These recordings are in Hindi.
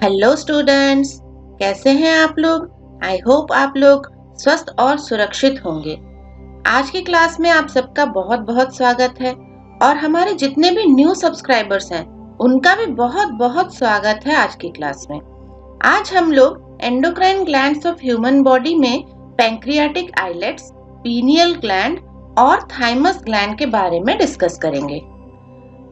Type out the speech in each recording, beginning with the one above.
हेलो स्टूडेंट्स, कैसे हैं आप लोग। आई होप आप लोग स्वस्थ और सुरक्षित होंगे। आज की क्लास में आप सबका बहुत बहुत स्वागत है और हमारे जितने भी न्यू सब्सक्राइबर्स हैं उनका भी बहुत बहुत स्वागत है आज की क्लास में। आज हम लोग endocrine glands of human body में पैंक्रियाटिक आइलेट्स, पीनियल ग्लैंड और थाइमस ग्लैंड के बारे में डिस्कस करेंगे।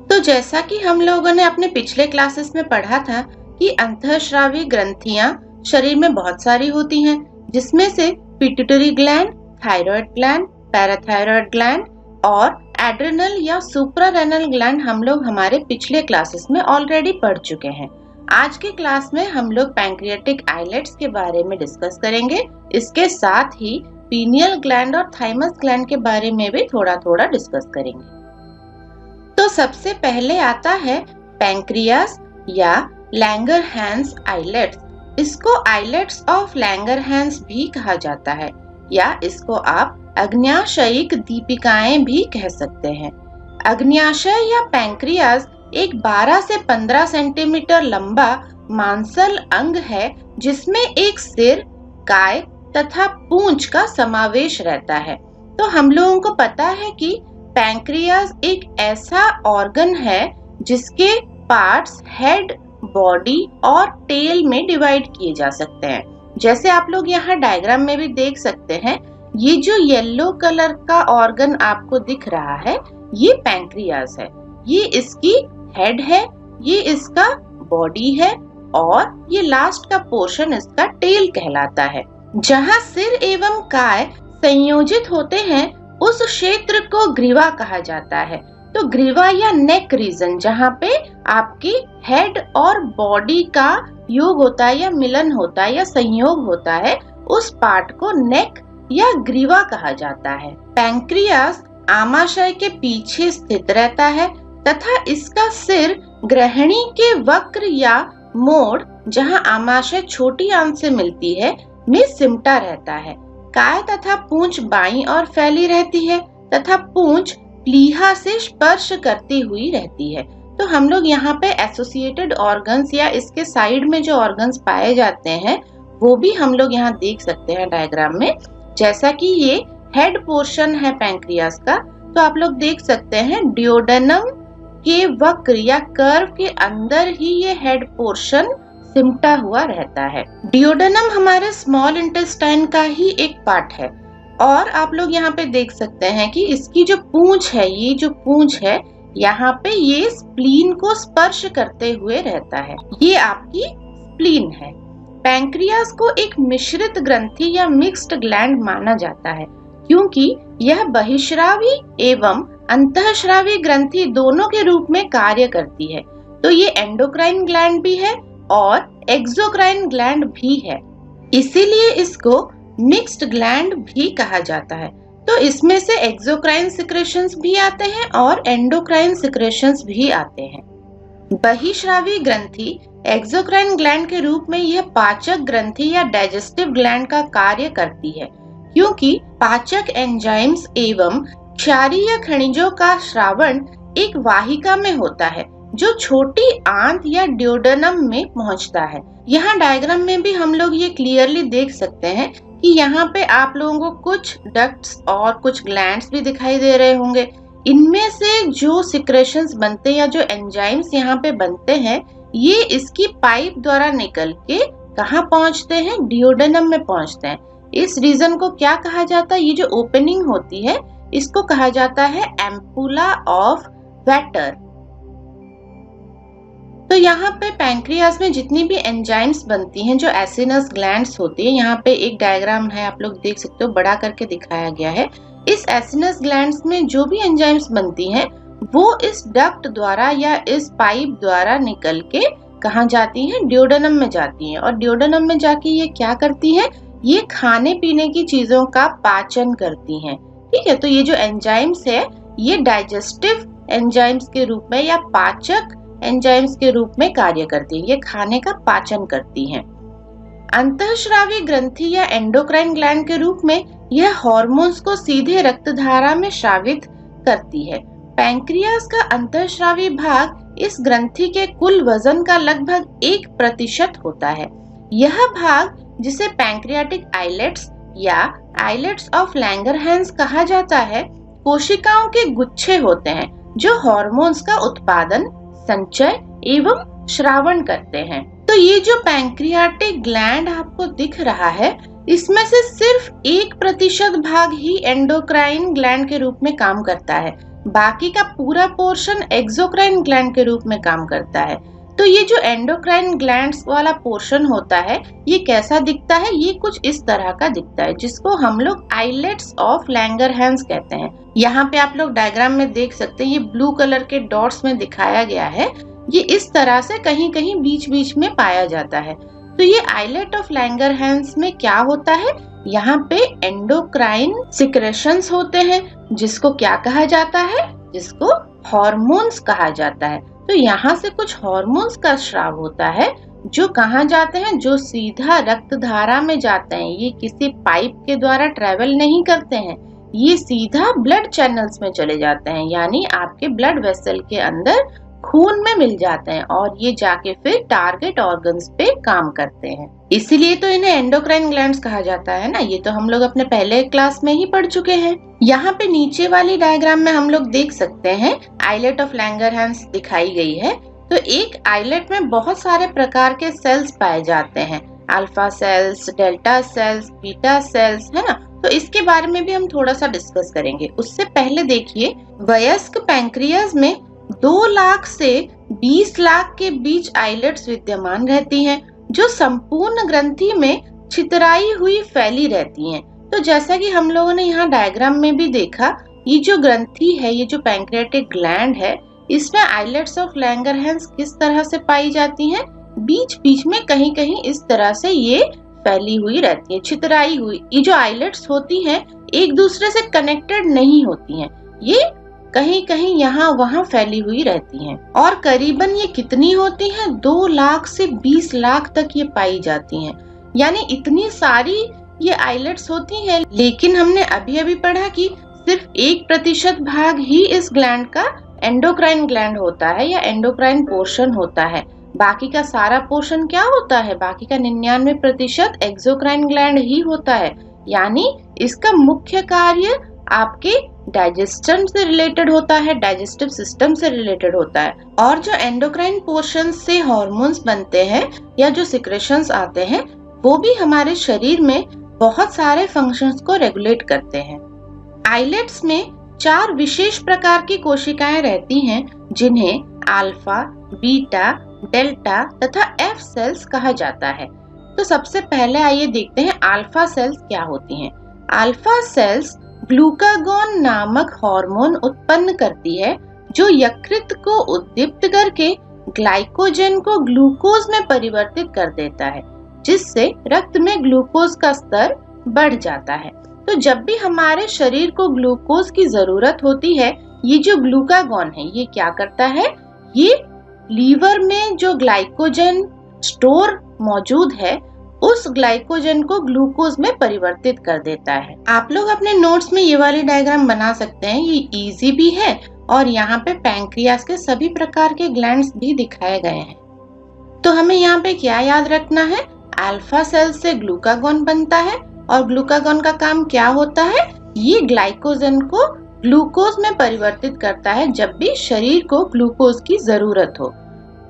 तो जैसा कि हम लोगों ने अपने पिछले क्लासेस में पढ़ा था कि अंतःस्रावी ग्रंथियां शरीर में बहुत सारी होती हैं, जिसमें से pituitary gland, thyroid gland, parathyroid gland और एड्रिनल या सुप्रारेनल ग्लैंड हम लोग हमारे पिछले क्लासेस में ऑलरेडी पढ़ चुके हैं। आज की क्लास में हम लोग पैंक्रियाटिक आइलेट्स के बारे में डिस्कस करेंगे। इसके साथ ही पीनियल ग्लैंड और थाइमस ग्लैंड के बारे में भी थोड़ा थोड़ा डिस्कस करेंगे। तो सबसे पहले आता है पैंक्रियास या लैंगरहैंस आइलेट्स। इसको आइलेट्स ऑफ लैंगरहैंस भी कहा जाता है या इसको आप अग्न्याशयिक दीपिकाएं भी कह सकते हैं। अग्न्याशय या पैंक्रियास एक 12 से 15 सेंटीमीटर लंबा मांसल अंग है जिसमें एक सिर, काय तथा पूंछ का समावेश रहता है। तो हम लोगों को पता है कि पैंक्रियास एक ऐसा ऑर्गन है जिसके पार्ट्स हेड, बॉडी और टेल में डिवाइड किए जा सकते हैं। जैसे आप लोग यहाँ डायग्राम में भी देख सकते हैं, ये जो येलो कलर का ऑर्गन आपको दिख रहा है ये पैंक्रियास है। ये इसकी हेड है, ये इसका बॉडी है और ये लास्ट का पोर्शन इसका टेल कहलाता है। जहाँ सिर एवं काय संयोजित होते हैं उस क्षेत्र को ग्रीवा कहा जाता है। तो ग्रीवा या नेक रीजन जहाँ पे आपकी हेड और बॉडी का योग होता है या मिलन होता है या संयोग होता है, उस पार्ट को नेक या ग्रीवा कहा जाता है। पैंक्रियास आमाशय के पीछे स्थित रहता है तथा इसका सिर ग्रहणी के वक्र या मोड़, जहाँ आमाशय छोटी आंत से मिलती है, में सिमटा रहता है। काय तथा पूंछ बाईं ओर फैली रहती है तथा पूंछ प्लीहा से स्पर्श करती हुई रहती है। तो हम लोग यहाँ पे एसोसिएटेड ऑर्गन्स या इसके साइड में जो ऑर्गन्स पाए जाते हैं वो भी हम लोग यहाँ देख सकते हैं डायग्राम में। जैसा कि ये हेड पोर्शन है पैंक्रियास का, तो आप लोग देख सकते हैं डियोडेनम के वक्र या कर्व के अंदर ही ये हेड पोर्शन सिमटा हुआ रहता है। डियोडेनम हमारे स्मॉल इंटेस्टाइन का ही एक पार्ट है और आप लोग यहाँ पे देख सकते हैं कि इसकी जो पूंछ है, ये जो पूंछ है यहाँ पे ये स्प्लीन को स्पर्श करते हुए रहता है। ये आपकी स्प्लीन है। पैंक्रियास को एक मिश्रित ग्रंथि या मिक्स्ड ग्लैंड माना जाता है क्योंकि यह बहिश्रावी एवं अंतःस्रावी ग्रंथि दोनों के रूप में कार्य करती है। तो ये एंडोक्राइन ग्लैंड भी है और एक्सोक्राइन ग्लैंड भी है, इसीलिए इसको मिक्स्ड ग्लैंड भी कहा जाता है। तो इसमें से एक्सोक्राइन सिक्रेशंस भी आते हैं और एंडोक्राइन सिक्रेशंस भी आते हैं। बहिश्रावी ग्रंथि एक्सोक्राइन ग्लैंड के रूप में यह पाचक ग्रंथि या डाइजेस्टिव ग्लैंड का कार्य करती है क्योंकि पाचक एंजाइम्स एवं क्षारीय खनिजों का श्रावण एक वाहिका में होता है जो छोटी आंत या डियोडेनम में पहुंचता है। यहाँ डायग्राम में भी हम लोग ये क्लियरली देख सकते हैं कि यहाँ पे आप लोगों को कुछ डक्ट्स और कुछ ग्लैंड्स भी दिखाई दे रहे होंगे। इनमें से जो सिक्रेशंस बनते हैं या जो एंजाइम्स यहाँ पे बनते हैं, ये इसकी पाइप द्वारा निकल के कहाँ पहुँचते हैं? डियोडेनम में पहुँचते हैं। इस रीजन को क्या कहा जाता है? ये जो ओपनिंग होती है इसको कहा जाता है एम्पुला ऑफ वेटर। तो यहाँ पे पैंक्रियास में जितनी भी एंजाइम्स बनती हैं, जो एसिनस ग्लैंड्स होती है, यहाँ पे एक डायग्राम है, आप लोग देख सकते हो, बड़ा करके दिखाया गया है। इस एसिनस ग्लैंड्स में जो भी एंजाइम्स बनती हैं वो इस डक्ट द्वारा या इस पाइप द्वारा निकल के कहाँ जाती हैं? डियोडेनम में जाती हैं। और डियोडेनम में जाके ये क्या करती हैं? ये खाने पीने की चीजों का पाचन करती हैं। ठीक है, तो ये जो एंजाइम्स है ये डाइजेस्टिव एंजाइम्स के रूप में या पाचक एंजाइम्स के रूप में कार्य करती है। ये खाने का पाचन करती हैं। अंतःस्रावी ग्रंथि या एंडोक्राइन ग्लैंड के रूप में यह हार्मोन्स को सीधे रक्त धारा में स्रावित करती है। पैंक्रियास का अंतःस्रावी भाग इस ग्रंथि के कुल वजन का लगभग 1% होता है। यह भाग, जिसे पैंक्रियाटिक आइलेट्स या आइलेट्स ऑफ लैंगरहैंस कहा जाता है, कोशिकाओं के गुच्छे होते हैं जो हार्मोन्स का उत्पादन, संचय एवं श्रावण करते हैं। तो ये जो पैंक्रियाटिक ग्लैंड आपको दिख रहा है, इसमें से सिर्फ 1% भाग ही एंडोक्राइन ग्लैंड के रूप में काम करता है। बाकी का पूरा पोर्शन एक्सोक्राइन ग्लैंड के रूप में काम करता है। तो ये जो एंडोक्राइन ग्लैंड्स वाला पोर्शन होता है, ये कैसा दिखता है? ये कुछ इस तरह का दिखता है, जिसको हम लोग आइलेट्स ऑफ लैंगरहैंस कहते हैं। यहाँ पे आप लोग डायग्राम में देख सकते हैं, ये ब्लू कलर के डॉट्स में दिखाया गया है। ये इस तरह से कहीं कहीं बीच बीच में पाया जाता है। तो ये आइलेट ऑफ लैंगरहैंस में क्या होता है? यहाँ पे एंडोक्राइन सिक्रेशंस होते हैं, जिसको क्या कहा जाता है? जिसको हार्मोन्स कहा जाता है। तो यहाँ से कुछ हार्मोन्स का स्राव होता है, जो कहाँ जाते हैं? जो सीधा रक्त धारा में जाते हैं। ये किसी पाइप के द्वारा ट्रेवल नहीं करते हैं, ये सीधा ब्लड चैनल्स में चले जाते हैं, यानी आपके ब्लड वेसल के अंदर खून में मिल जाते हैं और ये जाके फिर टारगेट ऑर्गन्स पे काम करते हैं। इसीलिए तो इन्हें एंडोक्राइन ग्लैंड्स कहा जाता है ना। ये तो हम लोग अपने पहले क्लास में ही पढ़ चुके हैं। यहाँ पे नीचे वाली डायग्राम में हम लोग देख सकते हैं आइलेट ऑफ लैंगरहैंस दिखाई गई है। तो एक आइलेट में बहुत सारे प्रकार के सेल्स पाए जाते हैं, alpha cells, delta sales, beta cells, है ना। तो इसके बारे में भी हम थोड़ा सा डिस्कस करेंगे। उससे पहले देखिए, वयस्क पैंक्रियाज में 2 लाख से 20 लाख के बीच आइलेट्स विद्यमान रहती हैं, जो संपूर्ण ग्रंथि में छितराई हुई फैली रहती हैं। तो जैसा कि हम लोगों ने यहाँ डायग्राम में भी देखा, ये जो ग्रंथि है, ये जो पैंक्रियाटिक ग्लैंड है, इसमें आइलेट्स ऑफ लैंगरहैंस किस तरह से पाई जाती हैं? बीच बीच में कहीं कहीं इस तरह से ये फैली हुई रहती है, छितराई हुई। ये जो आइलेट्स होती हैं, एक दूसरे से कनेक्टेड नहीं होती हैं, ये कहीं कहीं यहाँ वहाँ फैली हुई रहती हैं। और करीबन ये कितनी होती हैं? 2 लाख से 20 लाख तक ये पाई जाती हैं, यानी इतनी सारी ये आइलेट्स होती हैं। लेकिन हमने अभी अभी पढ़ा कि सिर्फ 1% भाग ही इस ग्लैंड का एंडोक्राइन ग्लैंड होता है या एंडोक्राइन पोर्शन होता है। बाकी का सारा पोर्शन क्या होता है? बाकी का 99% एक्सोक्राइन ग्लैंड ही होता है। यानी इसका मुख्य कार्य आपके डाइजेशन से रिलेटेड होता है, डाइजेस्टिव सिस्टम से रिलेटेड होता है। और जो एंडोक्राइन पोर्शन से हार्मोन्स बनते हैं या जो सिक्रेशंस आते हैं, वो भी हमारे शरीर में बहुत सारे फंक्शंस को रेगुलेट करते हैं। आइलेट्स में 4 विशेष प्रकार की कोशिकाएं रहती हैं, जिन्हें अल्फा, बीटा, डेल्टा तथा एफ सेल्स कहा जाता है। तो सबसे पहले आइए देखते हैं अल्फा सेल्स क्या होती हैं। अल्फा सेल्स ग्लूकागॉन नामक हार्मोन उत्पन्न करती है, जो यकृत को उद्दीप्त करके ग्लाइकोजन को ग्लूकोज में परिवर्तित कर देता है, जिससे रक्त में ग्लूकोज का स्तर बढ़ जाता है। तो जब भी हमारे शरीर को ग्लूकोज की जरूरत होती है, ये जो ग्लूकागॉन है, ये क्या करता है? ये लीवर में जो ग्लाइकोजन स्टोर मौजूद है, उस ग्लाइकोजन को ग्लूकोज में परिवर्तित कर देता है। आप लोग अपने नोट्स में ये वाली डायग्राम बना सकते हैं, ये इजी भी है और यहाँ पे पैंक्रियास के सभी प्रकार के ग्लैंड्स भी दिखाए गए हैं। तो हमें यहाँ पे क्या याद रखना है? अल्फा सेल से ग्लूकागॉन बनता है और ग्लूकागॉन का काम क्या होता है? ये ग्लाइकोजन को ग्लूकोज में परिवर्तित करता है जब भी शरीर को ग्लूकोज की जरूरत हो।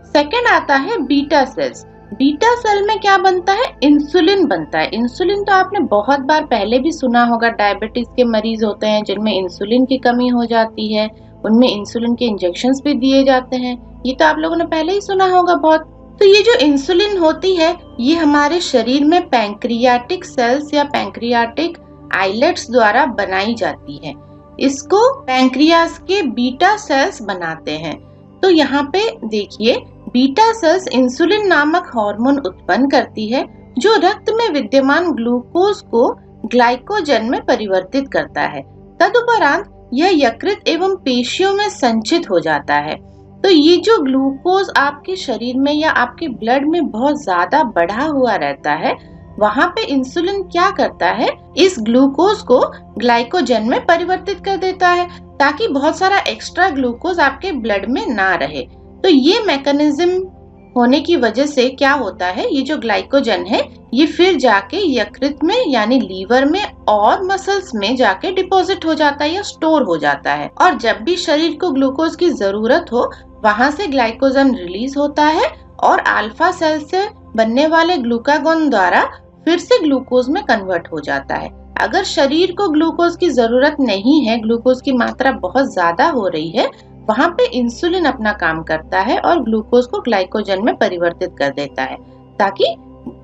सेकंड आता है बीटा सेल्स। बीटा सेल में क्या बनता है? इंसुलिन बनता है। इंसुलिन तो आपने बहुत बार पहले भी सुना होगा। डायबिटीज के मरीज होते हैं जिनमें इंसुलिन की कमी हो जाती है, उनमें इंसुलिन के इंजेक्शंस भी दिए जाते हैं। ये तो आप लोगों ने पहले ही सुना होगा बहुत। तो ये जो इंसुलिन होती है, ये हमारे शरीर में पैंक्रियाटिक सेल्स या पैंक्रियाटिक आइलेट्स द्वारा बनाई जाती है। इसको पैंक्रियास के बीटा सेल्स बनाते हैं। तो यहाँ पे देखिए, बीटा सेल्स इंसुलिन नामक हार्मोन उत्पन्न करती है, जो रक्त में विद्यमान ग्लूकोज को ग्लाइकोजन में परिवर्तित करता है। तदुपरांत यह यकृत एवं पेशियों में संचित हो जाता है। तो ये जो ग्लूकोज आपके शरीर में या आपके ब्लड में बहुत ज्यादा बढ़ा हुआ रहता है, वहाँ पे इंसुलिन क्या करता है? इस ग्लूकोज को ग्लाइकोजन में परिवर्तित कर देता है, ताकि बहुत सारा एक्स्ट्रा ग्लूकोज आपके ब्लड में ना रहे। तो ये मैकेनिज्म होने की वजह से क्या होता है, ये जो ग्लाइकोजन है ये फिर जाके यकृत में यानी लीवर में और मसल्स में जाके डिपॉजिट हो जाता है या स्टोर हो जाता है। और जब भी शरीर को ग्लूकोज की जरूरत हो वहां से ग्लाइकोजन रिलीज होता है और अल्फा सेल से बनने वाले ग्लूकागॉन द्वारा फिर से ग्लूकोज में कन्वर्ट हो जाता है। अगर शरीर को ग्लूकोज की जरूरत नहीं है, ग्लूकोज की मात्रा बहुत ज्यादा हो रही है, वहां पे इंसुलिन अपना काम करता है और ग्लूकोज को ग्लाइकोजन में परिवर्तित कर देता है ताकि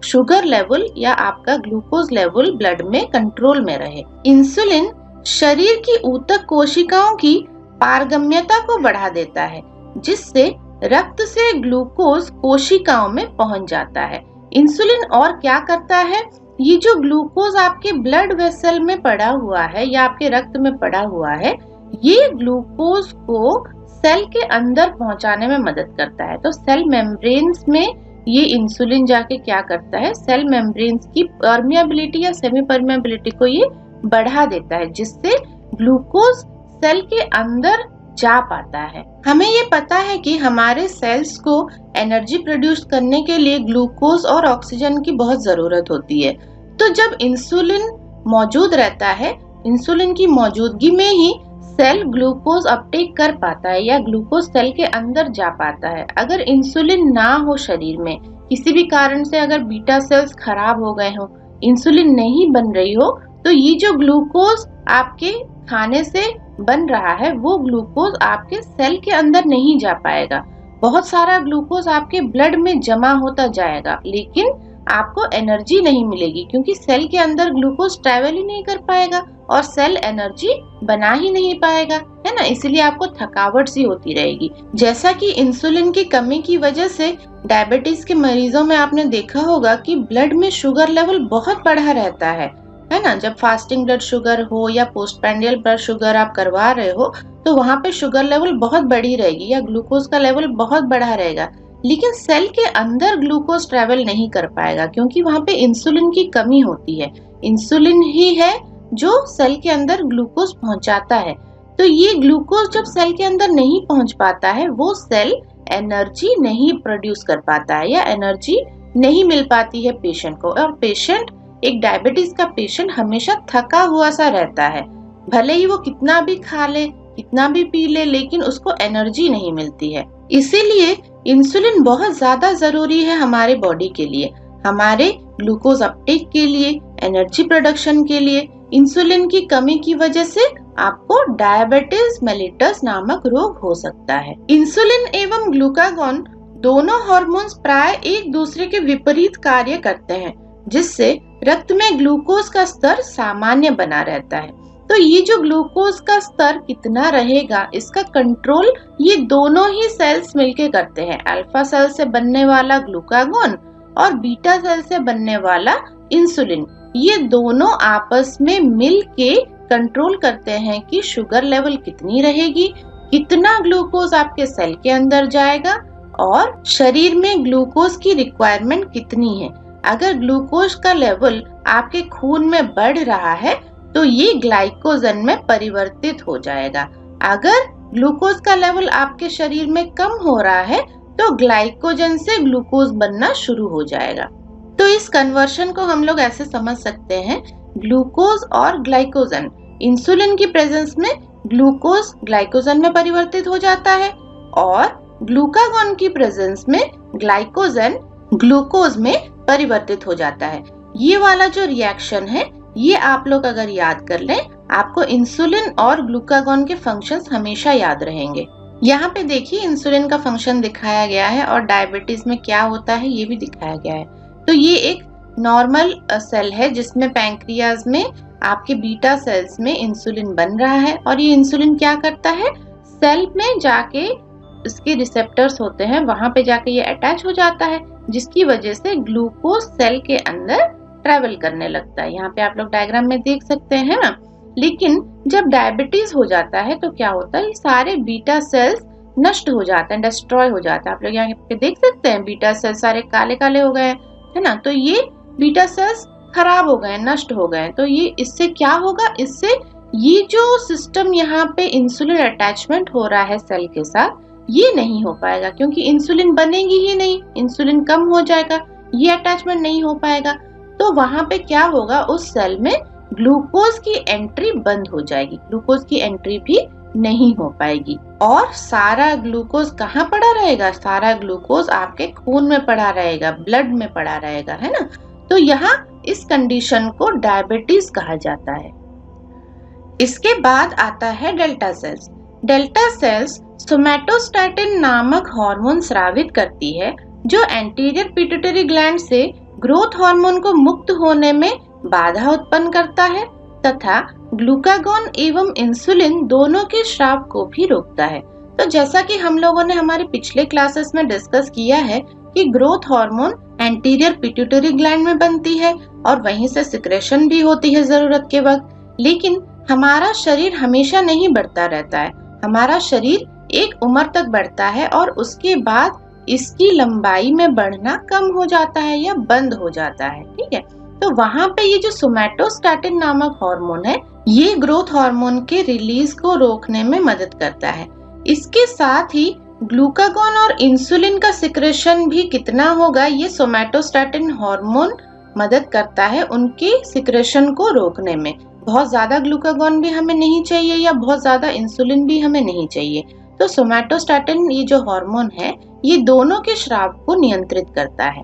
शुगर लेवल या आपका ग्लूकोज लेवल ब्लड में कंट्रोल में रहे। इंसुलिन शरीर की ऊतक कोशिकाओं की पारगम्यता को बढ़ा देता है जिससे रक्त से ग्लूकोज कोशिकाओं में पहुंच जाता है। इंसुलिन और क्या करता है, ये जो ग्लूकोज आपके ब्लड वेसल में पड़ा हुआ है या आपके रक्त में पड़ा हुआ है, ये ग्लूकोज को सेल के अंदर पहुंचाने में मदद करता है। तो सेल मेम्ब्रेन्स में ये इंसुलिन जाके क्या करता है, सेल मेम्ब्रेन्स की परमिएबिलिटी या सेमी परमिएबिलिटी को ये बढ़ा देता है जिससे ग्लूकोज सेल के अंदर जा पाता है। हमें ये पता है कि हमारे सेल्स को एनर्जी प्रोड्यूस करने के लिए ग्लूकोज और ऑक्सीजन की बहुत जरूरत होती है। तो जब इंसुलिन मौजूद रहता है, इंसुलिन की मौजूदगी में ही सेल ग्लूकोज अपटेक कर पाता है या ग्लूकोज सेल के अंदर जा पाता है। अगर इंसुलिन ना हो शरीर में, किसी भी कारण से अगर बीटा सेल्स खराब हो गए हो, इंसुलिन नहीं बन रही हो, तो ये जो ग्लूकोज आपके खाने से बन रहा है वो ग्लूकोज आपके सेल के अंदर नहीं जा पाएगा। बहुत सारा ग्लूकोज आपके ब्लड में जमा होता जाएगा लेकिन आपको एनर्जी नहीं मिलेगी क्योंकि सेल के अंदर ग्लूकोज ट्रैवल ही नहीं कर पाएगा और सेल एनर्जी बना ही नहीं पाएगा, है ना। इसलिए आपको थकावट सी होती रहेगी। जैसा कि इंसुलिन की कमी की वजह से डायबिटीज के मरीजों में आपने देखा होगा कि ब्लड में शुगर लेवल बहुत बढ़ा रहता है ना। जब फास्टिंग ब्लड शुगर हो या पोस्टप्रांडियल ब्लड शुगर आप करवा रहे हो तो वहाँ पे शुगर लेवल बहुत बढ़ी रहेगी या ग्लूकोज का लेवल बहुत बढ़ा रहेगा, लेकिन सेल के अंदर ग्लूकोज ट्रैवल नहीं कर पाएगा क्योंकि वहाँ पे इंसुलिन की कमी होती है। इंसुलिन ही है जो सेल के अंदर ग्लूकोज पहुंचाता है। तो ये ग्लूकोज जब सेल के अंदर नहीं पहुंच पाता है, वो सेल एनर्जी नहीं प्रोड्यूस कर पाता है या एनर्जी नहीं मिल पाती है पेशेंट को। और पेशेंट, एक डायबिटीज का पेशेंट हमेशा थका हुआ सा रहता है, भले ही वो कितना भी खा ले, कितना भी पी ले, लेकिन उसको एनर्जी नहीं मिलती है। इसीलिए इंसुलिन बहुत ज्यादा जरूरी है हमारे बॉडी के लिए, हमारे ग्लूकोज अपटेक के लिए, एनर्जी प्रोडक्शन के लिए। इंसुलिन की कमी की वजह से आपको डायबिटीज मेलिटस नामक रोग हो सकता है। इंसुलिन एवं ग्लूकागॉन दोनों हार्मोन्स प्राय एक दूसरे के विपरीत कार्य करते हैं जिससे रक्त में ग्लूकोज का स्तर सामान्य बना रहता है। तो ये जो ग्लूकोज का स्तर कितना रहेगा इसका कंट्रोल ये दोनों ही सेल्स मिलके करते हैं। अल्फा सेल से बनने वाला ग्लूकागॉन और बीटा सेल से बनने वाला इंसुलिन, ये दोनों आपस में मिलके कंट्रोल करते हैं कि शुगर लेवल कितनी रहेगी, कितना ग्लूकोज आपके सेल के अंदर जाएगा और शरीर में ग्लूकोज की रिक्वायरमेंट कितनी है। अगर ग्लूकोज का लेवल आपके खून में बढ़ रहा है तो ये ग्लाइकोजन में परिवर्तित हो जाएगा। अगर ग्लूकोज का लेवल आपके शरीर में कम हो रहा है तो ग्लाइकोजन से ग्लूकोज बनना शुरू हो जाएगा। तो इस कन्वर्शन को हम लोग ऐसे समझ सकते हैं, ग्लूकोज और ग्लाइकोजन, इंसुलिन की प्रेजेंस में ग्लूकोज ग्लाइकोजन में परिवर्तित हो जाता है और ग्लूकागॉन की प्रेजेंस में ग्लाइकोजन ग्लूकोज में परिवर्तित हो जाता है। ये वाला जो रिएक्शन है ये आप लोग अगर याद कर लें, आपको इंसुलिन और ग्लूकागॉन के फंक्शंस हमेशा याद रहेंगे। यहाँ पे देखिए इंसुलिन का फंक्शन दिखाया गया है और डायबिटीज में क्या होता है ये भी दिखाया गया है। तो ये एक नॉर्मल सेल है जिसमें पैंक्रियाज में आपके बीटा सेल्स में इंसुलिन बन रहा है और ये इंसुलिन क्या करता है, सेल में जाके इसके रिसेप्टर्स होते हैं, वहां पे जाके ये अटैच हो जाता है जिसकी वजह से ग्लूकोज सेल के अंदर ट्रेवल करने लगता है। यहाँ पे आप लोग डायग्राम में देख सकते हैं ना। लेकिन जब डायबिटीज हो जाता है तो क्या होता है, ये सारे बीटा सेल्स नष्ट हो जाते हैं, डिस्ट्रॉय हो जाता है। आप लोग यहाँ पे देख सकते हैं बीटा सेल्स सारे काले काले हो गए है ना। तो ये बीटा सेल्स खराब हो गए, नष्ट हो गए। तो ये इससे क्या होगा, इससे ये जो सिस्टम यहाँ पे इंसुलिन अटैचमेंट हो रहा है सेल के साथ, ये नहीं हो पाएगा क्योंकि इंसुलिन बनेगी ही नहीं, इंसुलिन कम हो जाएगा, ये अटैचमेंट नहीं हो पाएगा। तो वहां पे क्या होगा, उस सेल में ग्लूकोज की एंट्री बंद हो जाएगी, ग्लूकोज की एंट्री भी नहीं हो पाएगी। और सारा ग्लूकोज कहाँ पड़ा रहेगा, सारा ग्लूकोज आपके खून में पड़ा रहेगा, ब्लड में पड़ा रहेगा, है ना। तो यहाँ इस कंडीशन को डायबिटीज कहा जाता है। इसके बाद आता है delta sales. Delta sales somatostatin नामक हार्मोन स्रावित करती है, जो एंटीरियर पिट्यूटरी ग्लैंड से ग्रोथ हार्मोन को मुक्त होने में बाधा उत्पन्न करता है तथा ग्लूकागॉन एवं इंसुलिन दोनों के स्राव को भी रोकता है। तो जैसा कि हम लोगों ने हमारे पिछले क्लासेस में डिस्कस किया है कि growth hormone anterior pituitary gland में बनती है और वहीं से सिक्रेशन भी होती है जरूरत के वक्त। लेकिन हमारा शरीर हमेशा नहीं बढ़ता रहता है, हमारा शरीर एक उम्र तक बढ़ता है और उसके बाद इसकी लंबाई में बढ़ना कम हो जाता है या बंद हो जाता है, ठीक है। तो वहां पे ये जो सोमैटोस्टैटिन नामक हार्मोन है, ये ग्रोथ हार्मोन के रिलीज को रोकने में मदद करता है। इसके साथ ही ग्लूकागॉन और इंसुलिन का सिक्रेशन भी कितना होगा, ये सोमैटोस्टैटिन हार्मोन मदद करता है उनके सिक्रेशन को रोकने में। बहुत ज्यादा ग्लूकागॉन भी हमें नहीं चाहिए या बहुत ज्यादा इंसुलिन भी हमें नहीं चाहिए। तो सोमैटोस्टैटिन ये जो हार्मोन है, ये दोनों के स्राव को नियंत्रित करता है।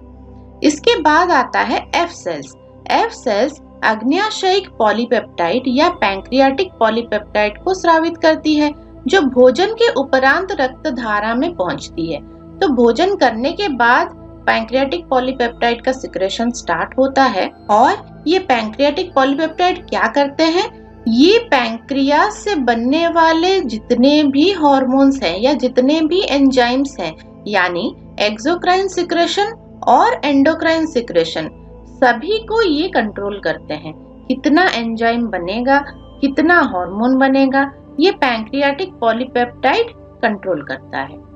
इसके बाद आता है एफ सेल्स। एफ सेल्स अग्न्याशयिक पॉलीपेप्टाइड या पैंक्रियाटिक पॉलीपेप्टाइड को स्रावित करती है, जो भोजन के उपरांत रक्त धारा में पहुंचती है। तो भोजन करने के बाद पैंक्रियाटिक पॉलीपेप्टाइड का सिक्रेशन स्टार्ट होता है और ये पैंक्रियाटिक पॉलीपेप्टाइड क्या करते हैं, ये पैंक्रियास से बनने वाले जितने भी हार्मोन्स हैं या जितने भी एंजाइम्स हैं, यानी एक्सोक्राइन सिक्रेशन और एंडोक्राइन सिक्रेशन, सभी को ये कंट्रोल करते हैं। कितना एंजाइम बनेगा, कितना हार्मोन बनेगा, ये पैंक्रियाटिक पॉलीपेप्टाइड कंट्रोल करता है।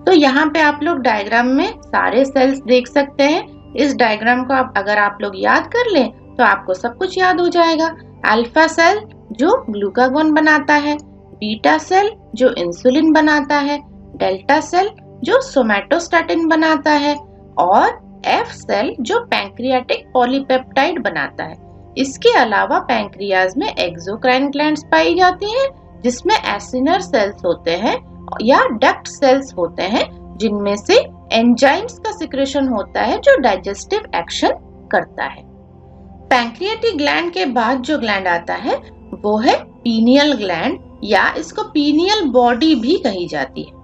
तो यहाँ पे आप लोग डायग्राम में सारे सेल्स देख सकते हैं। इस डायग्राम को अगर आप लोग याद कर लें तो आपको सब कुछ याद हो जाएगा। अल्फा सेल जो ग्लूकागॉन बनाता है, बीटा सेल जो इंसुलिन बनाता है, डेल्टा सेल जो सोमैटोस्टैटिन बनाता है और एफ सेल जो पैंक्रियाटिक पॉलीपेप्टाइड बनाता है। इसके अलावा पैंक्रियाज में एक्सोक्राइन ग्लैंड्स पाई जाती हैं, जिसमें एसिनर सेल्स होते हैं या डक्ट सेल्स होते हैं, जिनमें से एंजाइम्स का सिक्रेशन होता है जो डाइजेस्टिव एक्शन करता है। पैंक्रियाटिक ग्लैंड के बाद जो ग्लैंड आता है वो है पीनियल ग्लैंड, या इसको पीनियल बॉडी भी कही जाती है।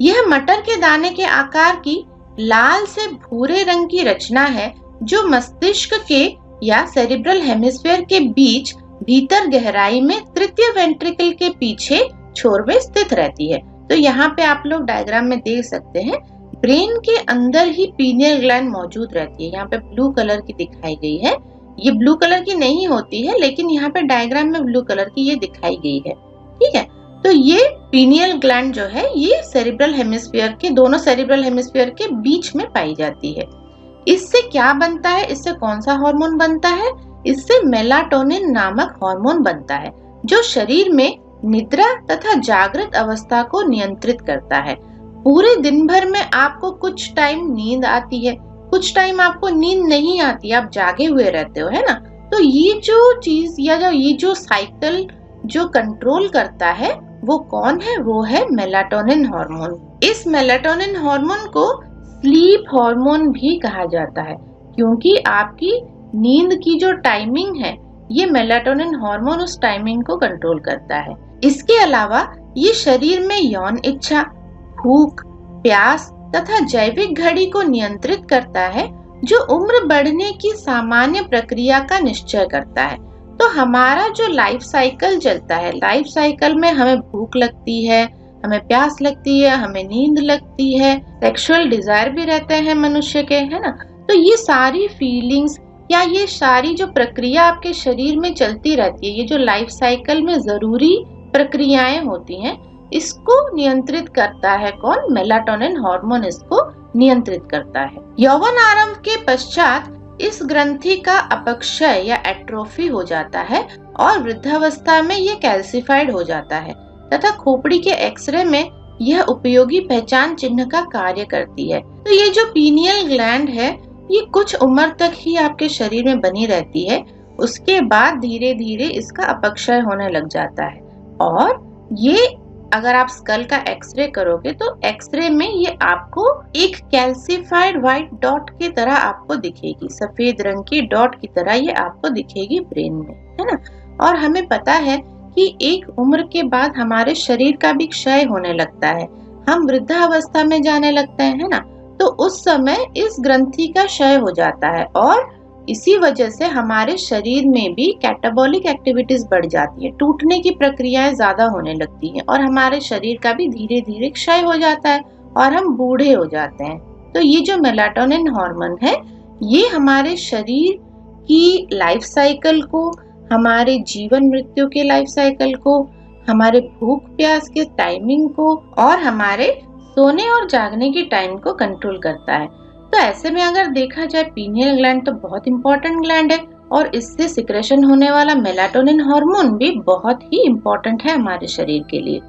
यह मटर के दाने के आकार की लाल से भूरे रंग की रचना है, जो मस्तिष्क के या सेरिब्रल हेमिस्फीयर के बीच भीतर गहराई में तृतीय वेंट्रिकल के पीछे छोर में स्थित रहती है। तो यहाँ पे आप लोग डायग्राम में देख सकते हैं, ब्रेन के अंदर ही पीनियल ग्लैंड मौजूद रहती है। यहाँ पे ब्लू कलर की दिखाई गई है, ये ब्लू कलर की नहीं होती है, लेकिन यहाँ पे डायग्राम में ब्लू कलर की ये दिखाई गई है, ठीक है। तो ये पीनियल ग्लैंड जो है, ये सेरिब्रल हेमिस्फीयर के, दोनों सेरिब्रल हेमिस्फीयर के बीच में पाई जाती है। इससे क्या बनता है, इससे कौन सा हार्मोन बनता है, इससे मेलाटोनिन नामक हार्मोन बनता है, जो शरीर में निद्रा तथा जागृत अवस्था को नियंत्रित करता है। पूरे दिन भर में आपको कुछ टाइम नींद आती है, कुछ टाइम आपको नींद नहीं आती, आप जागे हुए रहते हो, है ना। तो ये जो चीज या ये जो साइकिल जो कंट्रोल करता है वो कौन है, वो है मेलाटोनिन हार्मोन। इस मेलाटोनिन हार्मोन को स्लीप हार्मोन भी कहा जाता है, क्योंकि आपकी नींद की जो टाइमिंग है, ये मेलाटोनिन हार्मोन उस टाइमिंग को कंट्रोल करता है। इसके अलावा ये शरीर में यौन इच्छा, भूख, प्यास तथा जैविक घड़ी को नियंत्रित करता है, जो उम्र बढ़ने की सामान्य प्रक्रिया का निश्चय करता है। तो हमारा जो लाइफ साइकिल चलता है, लाइफ साइकिल में हमें भूख लगती है, हमें प्यास लगती है, हमें नींद लगती है, सेक्सुअल डिजायर भी रहते हैं मनुष्य के, है ना। तो ये सारी फीलिंग्स या ये सारी जो प्रक्रिया आपके शरीर में चलती रहती है, ये जो लाइफ साइकिल में जरूरी प्रक्रियाएं होती हैं, इसको नियंत्रित करता है कौन, मेलाटोनिन हार्मोन इसको नियंत्रित करता है। यौवन आरंभ के पश्चात इस ग्रंथि का अपक्षय या एट्रोफी हो जाता है और वृद्धावस्था में ये कैल्सिफाइड हो जाता है तथा खोपड़ी के एक्सरे में यह उपयोगी पहचान चिन्ह का कार्य करती है। तो ये जो पीनियल ग्लैंड है ये कुछ उम्र तक ही आपके शरीर में बनी रहती है, उसके बाद धीरे धीरे इसका अपक्षय होने लग जाता है। और ये अगर आप स्कल का एक्सरे करोगे तो एक्सरे में ये आपको एक कैल्सिफाइड व्हाइट डॉट की तरह आपको दिखेगी, सफेद रंग की डॉट की तरह ये आपको दिखेगी ब्रेन में, है ना। और हमें पता है कि एक उम्र के बाद हमारे शरीर का भी क्षय होने लगता है, हम वृद्धावस्था में जाने लगते हैं, है ना। तो उस समय इस ग्रंथि का क्षय हो जाता है और इसी वजह से हमारे शरीर में भी कैटाबॉलिक एक्टिविटीज बढ़ जाती है, टूटने की प्रक्रियाएं ज्यादा होने लगती हैं और हमारे शरीर का भी धीरे धीरे क्षय हो जाता है और हम बूढ़े हो जाते हैं। तो ये जो मेलाटोनिन हार्मोन है ये हमारे शरीर की लाइफ साइकिल को, हमारे जीवन मृत्यु के लाइफ साइकिल को, हमारे भूख प्यास के टाइमिंग को और हमारे सोने और जागने की टाइम को कंट्रोल करता है। तो ऐसे में अगर देखा जाए पीनियल ग्लैंड तो बहुत इंपॉर्टेंट ग्लैंड है और इससे सिक्रेशन होने वाला मेलाटोनिन हार्मोन भी बहुत ही इंपॉर्टेंट है हमारे शरीर के लिए।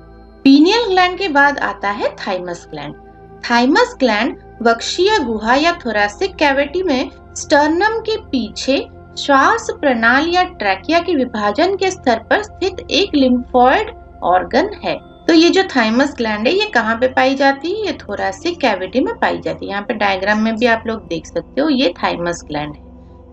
पीनियल ग्लैंड के बाद आता है थाइमस ग्लैंड। थाइमस ग्लैंड वक्षीय गुहा या थोरैसिक कैविटी में स्टर्नम के पीछे श्वास प्रणाली या ट्रैकिया के विभाजन के स्तर पर स्थित एक लिम्फोइड ऑर्गन है। तो ये जो थाइमस ग्लैंड है ये कहाँ पे पाई जाती है? ये थोरैसिक कैविटी में पाई जाती है। यहाँ पे डायग्राम में भी आप लोग देख सकते हो, ये थाइमस ग्लैंड है,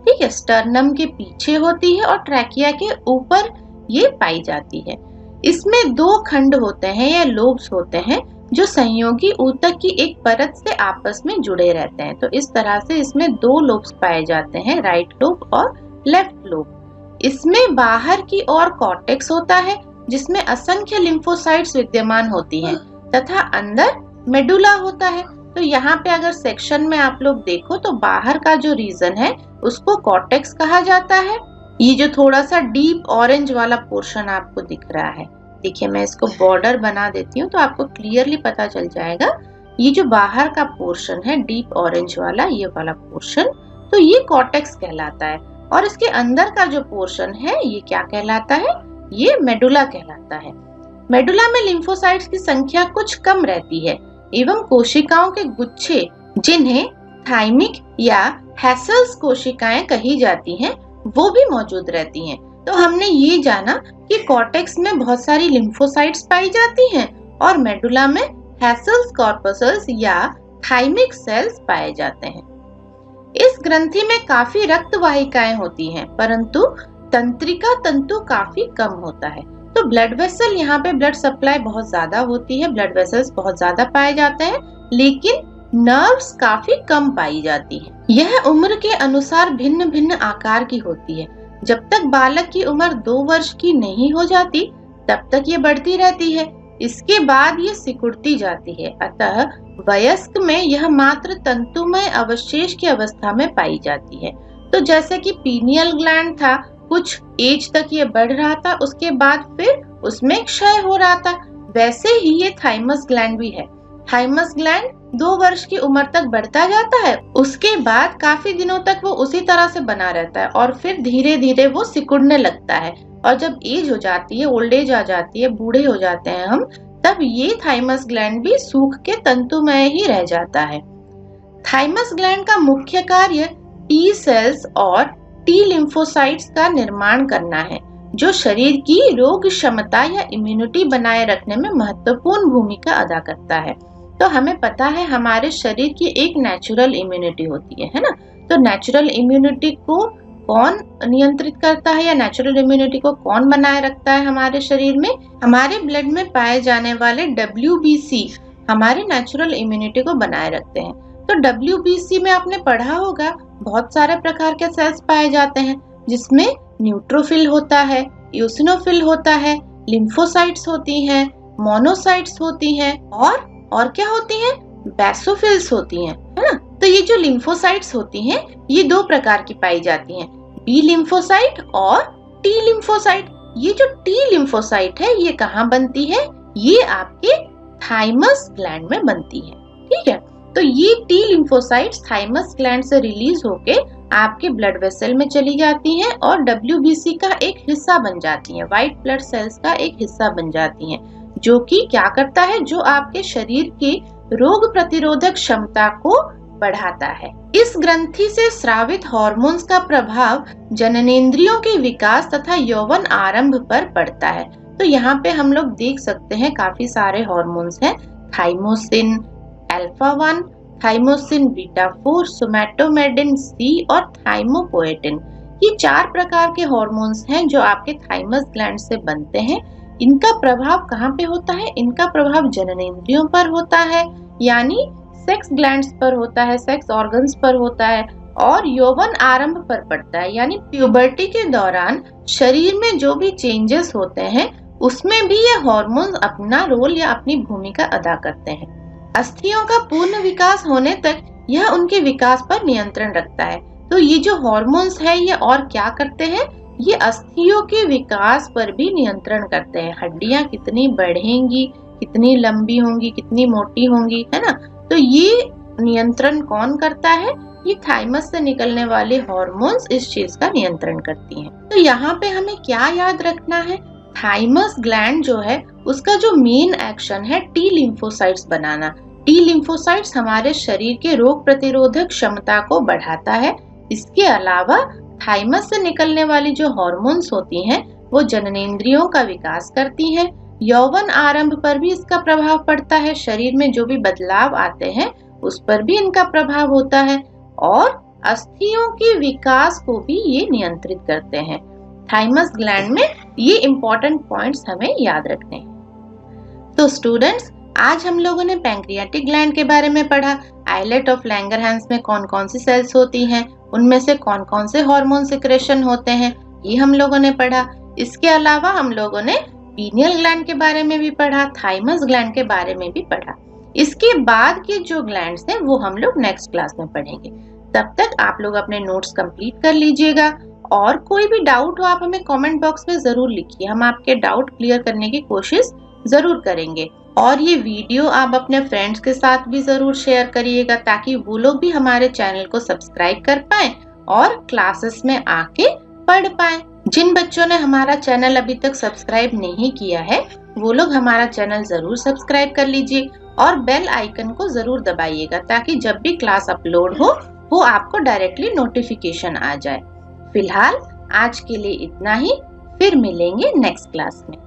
ठीक है। स्टर्नम के पीछे होती है और ट्रैकिया के ऊपर ये पाई जाती है। इसमें दो खंड होते हैं या लोब्स होते हैं जो संयोगी ऊतक की एक परत से आपस में जुड़े रहते हैं। तो इस तरह से इसमें दो लोब्स पाए जाते हैं, राइट लोब और लेफ्ट लोब। इसमें बाहर की ओर कॉर्टेक्स होता है जिसमें असंख्य लिम्फोसाइट्स विद्यमान होती हैं तथा अंदर मेडुला होता है। तो यहाँ पे अगर सेक्शन में आप लोग देखो तो बाहर का जो रीजन है उसको कॉर्टेक्स कहा जाता है। ये जो थोड़ा सा डीप ऑरेंज वाला पोर्शन आपको दिख रहा है, देखिए मैं इसको बॉर्डर बना देती हूँ तो आपको क्लियरली पता चल जाएगा। ये जो बाहर का पोर्शन है डीप ऑरेंज वाला, ये वाला पोर्शन, तो ये कॉर्टेक्स कहलाता है। और इसके अंदर का जो पोर्शन है ये क्या कहलाता है? ये मेडुला कहलाता है। मेडुला में लिम्फोसाइट्स की संख्या कुछ कम रहती है एवं कोशिकाओं के गुच्छे जिन्हें थाइमिक या हैसल्स कोशिकाएं कही जाती हैं वो भी मौजूद रहती हैं। तो हमने ये जाना कि कॉर्टेक्स में बहुत सारी लिम्फोसाइट्स पाई जाती हैं और मेडुला में हैसल्स कॉर्पसल्स या थाइमिक सेल्स पाए जाते हैं। इस ग्रंथि में काफी रक्त वाहिकाएं होती हैं परंतु तंत्रिका तंतु काफी कम होता है। तो ब्लड वेसल, यहाँ पे ब्लड सप्लाई बहुत ज्यादा होती है, ब्लड वेसल्स बहुत ज्यादा पाए जाते हैं लेकिन नर्व्स काफी कम पाई जाती है। यह उम्र के अनुसार भिन्न भिन्न आकार की होती है। जब तक बालक की उम्र 2 वर्ष की नहीं हो जाती तब तक ये बढ़ती रहती है, इसके बाद ये सिकुड़ती जाती है। अतः वयस्क में यह मात्र तंतुमय अवशेष की अवस्था में पाई जाती है। तो जैसे कि पीनियल ग्लैंड था, कुछ एज तक ये बढ़ रहा था, उसके बाद फिर उसमें क्षय हो रहा था, वैसे ही ये थाइमस ग्लैंड भी है। थाइमस ग्लैंड 2 वर्ष की उम्र तक बढ़ता जाता है, उसके बाद काफी दिनों तक वो उसी तरह से बना रहता है और फिर धीरे धीरे वो सिकुड़ने लगता है। और जब एज हो जाती है, ओल्ड एज आ जाती है, बूढ़े हो जाते हैं हम, तब ये थाइमस ग्लैंड भी सूख के तंतुमय ही रह जाता है। थाइमस ग्लैंड का मुख्य कार्य टी सेल्स और टी लिम्फोसाइट्स का निर्माण करना है जो शरीर की रोग क्षमता या इम्यूनिटी बनाए रखने में महत्वपूर्ण भूमिका अदा करता है। तो हमें पता है हमारे शरीर की एक नेचुरल इम्यूनिटी होती है ना। तो नेचुरल इम्यूनिटी को कौन नियंत्रित करता है या नेचुरल इम्यूनिटी को कौन बनाए रखता है हमारे शरीर में? हमारे ब्लड में पाए जाने वाले WBC हमारे नेचुरल इम्यूनिटी को बनाए रखते हैं। तो WBC में आपने पढ़ा होगा बहुत सारे प्रकार के सेल्स पाए जाते हैं जिसमें न्यूट्रोफिल होता है, यूसिनोफिल होता है, लिम्फोसाइट्स होती हैं, मोनोसाइट्स होती हैं और क्या होती हैं? बेसोफिल्स होती हैं, है ना। तो ये जो लिम्फोसाइट्स होती हैं ये 2 प्रकार की पाई जाती हैं, बी लिम्फोसाइट और टी लिम्फोसाइट। ये जो टी लिम्फोसाइट है ये कहाँ बनती है? ये आपके थाइमस ग्लैंड में बनती है, ठीक है। तो ये टी लिम्फोसाइट्स थाइमस ग्लैंड से रिलीज होके आपके ब्लड वेसल में चली जाती हैं और WBC का एक हिस्सा बन जाती हैं, व्हाइट ब्लड सेल्स का एक हिस्सा बन जाती हैं, जो कि क्या करता है, जो आपके शरीर की रोग प्रतिरोधक क्षमता को बढ़ाता है। इस ग्रंथि से स्रावित हार्मोन्स का प्रभाव जननेंद्रियों के विकास तथा यौवन आरंभ पर पड़ता है। तो यहाँ पे हम लोग देख सकते हैं काफी सारे हार्मोन्स हैं, थाइमोसिन अल्फा 1, थाइमोसिन बीटा 4, सोमैटोमेडिन सी और थाइमोपोएटिन। ये 4 प्रकार के हार्मोन्स हैं जो आपके थाइमस ग्लैंड से बनते हैं। इनका प्रभाव कहाँ पे होता है? इनका प्रभाव जननेंद्रियों पर होता है, यानी सेक्स ग्लैंड्स पर होता है, सेक्स ऑर्गन्स पर होता है, और यौवन आरंभ पर पड़ता है, यानी प्यूबर्टी के दौरान शरीर में जो भी चेंजेस होते हैं उसमें भी ये हार्मोन्स अपना रोल या अपनी भूमिका अदा करते हैं। अस्थियों का पूर्ण विकास होने तक यह उनके विकास पर नियंत्रण रखता है। तो ये जो हार्मोन्स है ये और क्या करते हैं? ये अस्थियों के विकास पर भी नियंत्रण करते हैं। हड्डियां कितनी बढ़ेंगी, कितनी लंबी होंगी, कितनी मोटी होंगी, है ना? तो ये नियंत्रण कौन करता है? ये थाइमस से निकलने वाले हार्मोन्स इस चीज का नियंत्रण करती हैं। तो यहाँ पे हमें क्या याद रखना है? थाइमस ग्लैंड जो है उसका जो मेन एक्शन है टी लिम्फोसाइट्स बनाना। टी लिम्फोसाइट्स हमारे शरीर के रोग प्रतिरोधक क्षमता को बढ़ाता है। इसके अलावा थाइमस से निकलने वाली जो हार्मोन्स होती हैं वो जननेंद्रियों का विकास करती हैं। यौवन आरंभ पर भी इसका प्रभाव पड़ता है। शरीर में जो भी बदलाव आते हैं उस पर भी इनका प्रभाव होता है, और अस्थियों के विकास को भी ये नियंत्रित करते हैं। थाइमस ग्लैंड में ये इंपॉर्टेंट पॉइंट्स हमें याद रखने हैं। तो स्टूडेंट्स, आज हम लोगों ने पैंक्रियाटिक ग्लैंड के बारे में पढ़ा। आइलेट ऑफ लैंगरहैंस में कौन कौन सी सेल्स होती हैं, उनमें से कौन कौन से हार्मोन सिक्रेशन होते हैं, ये हम लोगों ने पढ़ा। इसके अलावा हम लोगों ने पीनियल ग्लैंड के बारे में भी पढ़ा, थाइमस ग्लैंड के बारे में भी पढ़ा। इसके बाद के जो ग्लैंड्स हैं वो हम लोग नेक्स्ट क्लास में पढ़ेंगे। तब तक आप लोग अपने नोट्स कंप्लीट कर लीजिएगा, और कोई भी डाउट हो आप हमें कमेंट बॉक्स में जरूर लिखिए। हम आपके डाउट क्लियर करने की कोशिश जरूर करेंगे। और ये वीडियो आप अपने फ्रेंड्स के साथ भी जरूर शेयर करिएगा, ताकि वो लोग भी हमारे चैनल को सब्सक्राइब कर पाए और क्लासेस में आके पढ़ पाए। जिन बच्चों ने हमारा चैनल अभी तक सब्सक्राइब नहीं किया है वो लोग हमारा चैनल जरूर सब्सक्राइब कर लीजिए और बेल आइकन को जरूर दबाइएगा, ताकि जब भी क्लास अपलोड हो वो आपको डायरेक्टली नोटिफिकेशन आ जाए। फिलहाल आज के लिए इतना ही, फिर मिलेंगे नेक्स्ट क्लास में।